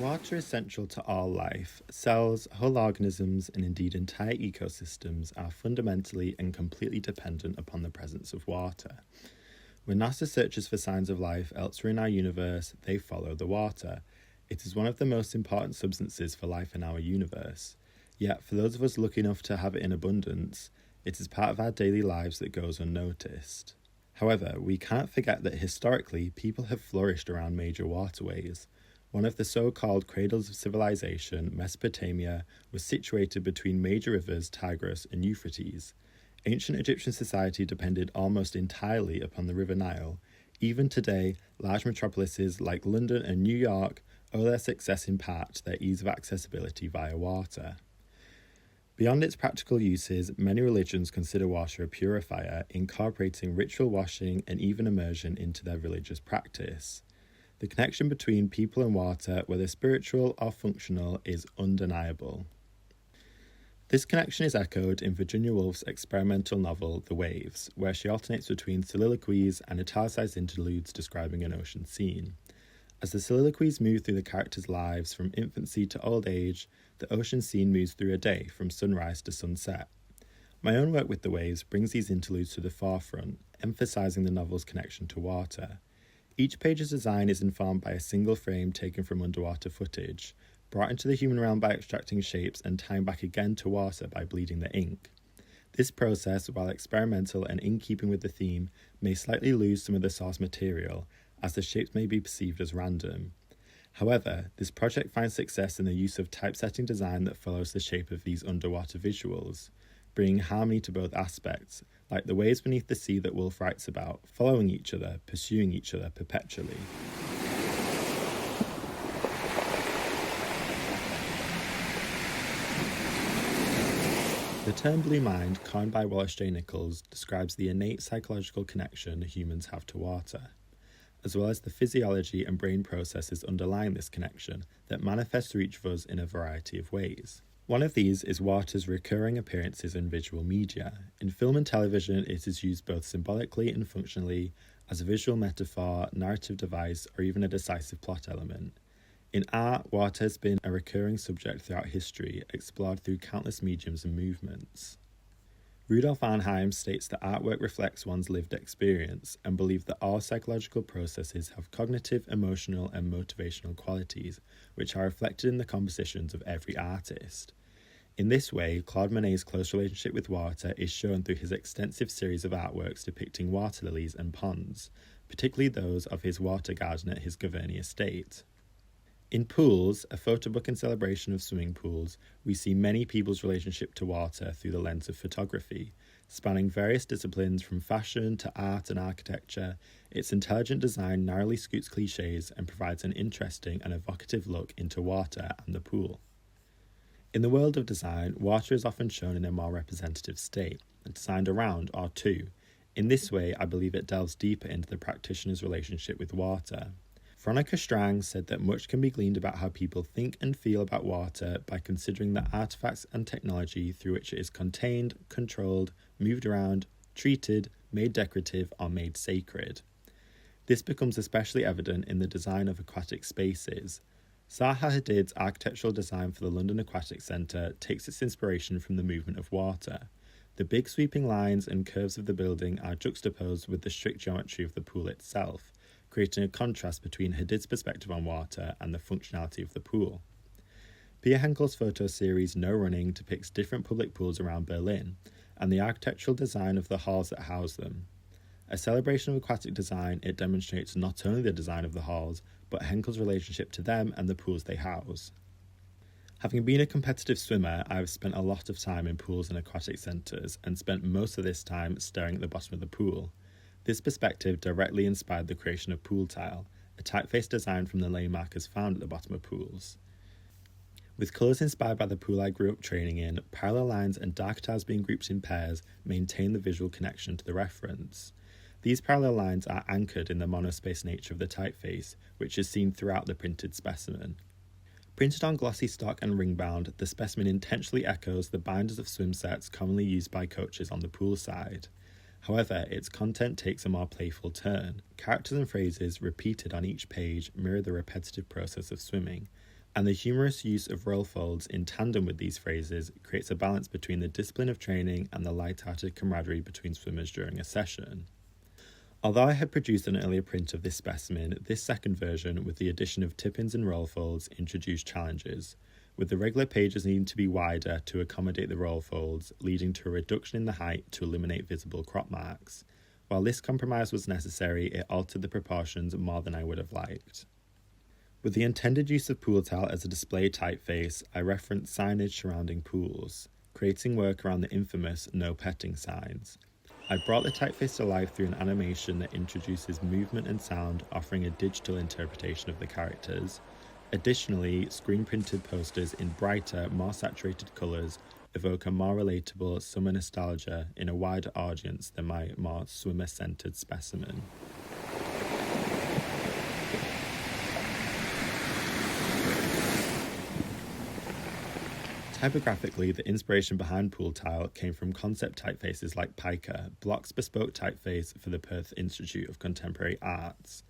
Water is central to all life. Cells, whole organisms, and indeed entire ecosystems are fundamentally and completely dependent upon the presence of water. When NASA searches for signs of life elsewhere in our universe, they follow the water. It is one of the most important substances for life in our universe. Yet, for those of us lucky enough to have it in abundance, it is part of our daily lives that goes unnoticed. However, we can't forget that historically, people have flourished around major waterways. One of the so-called cradles of civilization, Mesopotamia, was situated between major rivers Tigris and Euphrates. Ancient Egyptian society depended almost entirely upon the River Nile. Even today, large metropolises like London and New York owe their success in part to their ease of accessibility via water. Beyond its practical uses, many religions consider water a purifier, incorporating ritual washing and even immersion into their religious practice. The connection between people and water, whether spiritual or functional, is undeniable. This connection is echoed in Virginia Woolf's experimental novel The Waves, where she alternates between soliloquies and italicized interludes describing an ocean scene. As the soliloquies move through the characters' lives from infancy to old age, the ocean scene moves through a day from sunrise to sunset. My own work with The Waves brings these interludes to the forefront, emphasizing the novel's connection to water. Each page's design is informed by a single frame taken from underwater footage, brought into the human realm by extracting shapes and tying back again to water by bleeding the ink. This process, while experimental and in keeping with the theme, may slightly lose some of the source material, as the shapes may be perceived as random. However, this project finds success in the use of typesetting design that follows the shape of these underwater visuals, bringing harmony to both aspects, like the waves beneath the sea that Woolf writes about, following each other, pursuing each other perpetually. The term blue mind, coined by Wallace J. Nichols, describes the innate psychological connection humans have to water, as well as the physiology and brain processes underlying this connection that manifest through each of us in a variety of ways. One of these is water's recurring appearances in visual media. In film and television, it is used both symbolically and functionally as a visual metaphor, narrative device, or even a decisive plot element. In art, water has been a recurring subject throughout history, explored through countless mediums and movements. Rudolf Arnheim states that artwork reflects one's lived experience and believes that all psychological processes have cognitive, emotional, and motivational qualities, which are reflected in the compositions of every artist. In this way, Claude Monet's close relationship with water is shown through his extensive series of artworks depicting water lilies and ponds, particularly those of his water garden at his Gaverny estate. In Pools, a photo book in celebration of swimming pools, we see many people's relationship to water through the lens of photography. Spanning various disciplines from fashion to art and architecture, its intelligent design narrowly scoots cliches and provides an interesting and evocative look into water and the pool. In the world of design, water is often shown in a more representative state, designed around or to. In this way, I believe it delves deeper into the practitioner's relationship with water. Veronica Strang said that much can be gleaned about how people think and feel about water by considering the artifacts and technology through which it is contained, controlled, moved around, treated, made decorative, or made sacred. This becomes especially evident in the design of aquatic spaces. Zaha Hadid's architectural design for the London Aquatic Centre takes its inspiration from the movement of water. The big sweeping lines and curves of the building are juxtaposed with the strict geometry of the pool itself, creating a contrast between Hadid's perspective on water and the functionality of the pool. Pia Henkel's photo series No Running depicts different public pools around Berlin, and the architectural design of the halls that house them. A celebration of aquatic design, it demonstrates not only the design of the halls, but Henkel's relationship to them and the pools they house. Having been a competitive swimmer, I have spent a lot of time in pools and aquatic centres, and spent most of this time staring at the bottom of the pool. This perspective directly inspired the creation of Pool Tile, a typeface design from the lane markers found at the bottom of pools. With colours inspired by the pool I grew up training in, parallel lines and dark tiles being grouped in pairs maintain the visual connection to the reference. These parallel lines are anchored in the monospace nature of the typeface, which is seen throughout the printed specimen. Printed on glossy stock and ring-bound, the specimen intentionally echoes the binders of swim sets commonly used by coaches on the pool side. However, its content takes a more playful turn. Characters and phrases repeated on each page mirror the repetitive process of swimming. And the humorous use of roll folds in tandem with these phrases creates a balance between the discipline of training and the light-hearted camaraderie between swimmers during a session. Although I had produced an earlier print of this specimen, this second version, with the addition of tip-ins and roll folds, introduced challenges, with the regular pages needing to be wider to accommodate the roll folds, leading to a reduction in the height to eliminate visible crop marks. While this compromise was necessary, it altered the proportions more than I would have liked. With the intended use of pool tile as a display typeface, I referenced signage surrounding pools, creating work around the infamous no petting signs. I brought the typeface to life through an animation that introduces movement and sound, offering a digital interpretation of the characters. Additionally, screen-printed posters in brighter, more saturated colours evoke a more relatable summer nostalgia in a wider audience than my more swimmer-centred specimen. Typographically, the inspiration behind pool tile came from concept typefaces like Pica, Block's bespoke typeface for the Perth Institute of Contemporary Arts.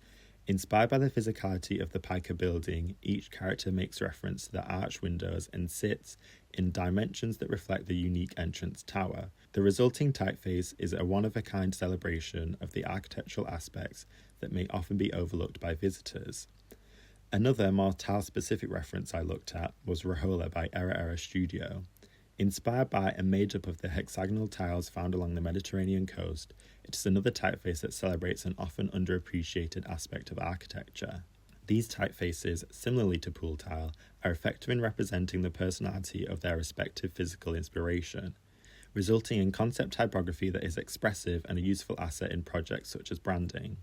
Inspired by the physicality of the Pica building, each character makes reference to the arched windows and sits in dimensions that reflect the unique entrance tower. The resulting typeface is a one-of-a-kind celebration of the architectural aspects that may often be overlooked by visitors. Another more tile-specific reference I looked at was Rahola by Era Era Studio. Inspired by and made up of the hexagonal tiles found along the Mediterranean coast, it is another typeface that celebrates an often underappreciated aspect of architecture. These typefaces, similarly to pool tile, are effective in representing the personality of their respective physical inspiration, resulting in concept typography that is expressive and a useful asset in projects such as branding.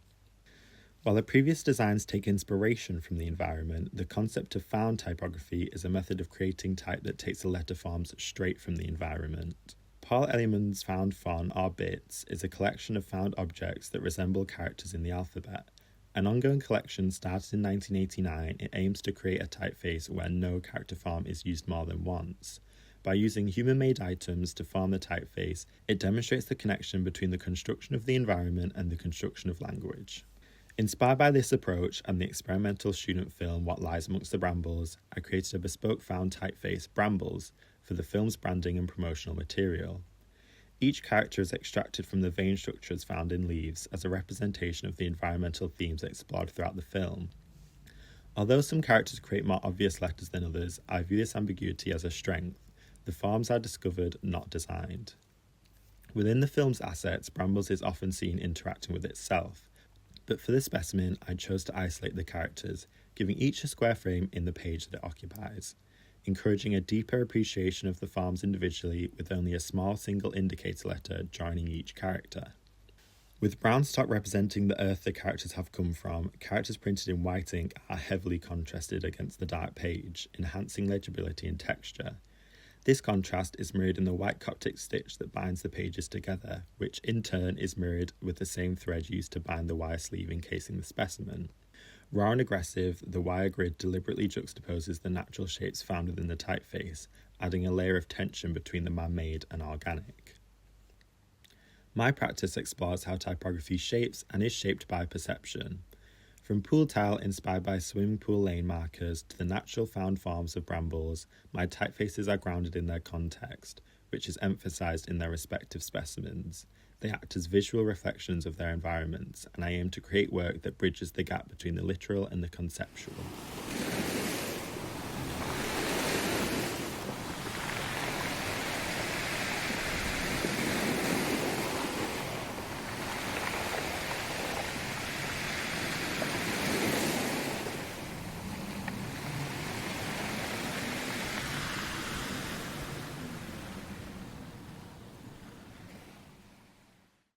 While the previous designs take inspiration from the environment, the concept of found typography is a method of creating type that takes the letter forms straight from the environment. Paul Elliman's Found Font, or BITS, is a collection of found objects that resemble characters in the alphabet. An ongoing collection started in 1989, it aims to create a typeface where no character form is used more than once. By using human-made items to form the typeface, it demonstrates the connection between the construction of the environment and the construction of language. Inspired by this approach and the experimental student film What Lies Amongst the Brambles, I created a bespoke found typeface, Brambles, for the film's branding and promotional material. Each character is extracted from the vein structures found in leaves as a representation of the environmental themes explored throughout the film. Although some characters create more obvious letters than others, I view this ambiguity as a strength. The forms are discovered, not designed. Within the film's assets, Brambles is often seen interacting with itself. But for this specimen, I chose to isolate the characters, giving each a square frame in the page that it occupies, encouraging a deeper appreciation of the forms individually with only a small single indicator letter joining each character. With brown stock representing the earth the characters have come from, characters printed in white ink are heavily contrasted against the dark page, enhancing legibility and texture. This contrast is mirrored in the white Coptic stitch that binds the pages together, which in turn is mirrored with the same thread used to bind the wire sleeve encasing the specimen. Raw and aggressive, the wire grid deliberately juxtaposes the natural shapes found within the typeface, adding a layer of tension between the man-made and organic. My practice explores how typography shapes and is shaped by perception. From pool tile inspired by swimming pool lane markers to the natural found forms of brambles, my typefaces are grounded in their context, which is emphasised in their respective specimens. They act as visual reflections of their environments, and I aim to create work that bridges the gap between the literal and the conceptual.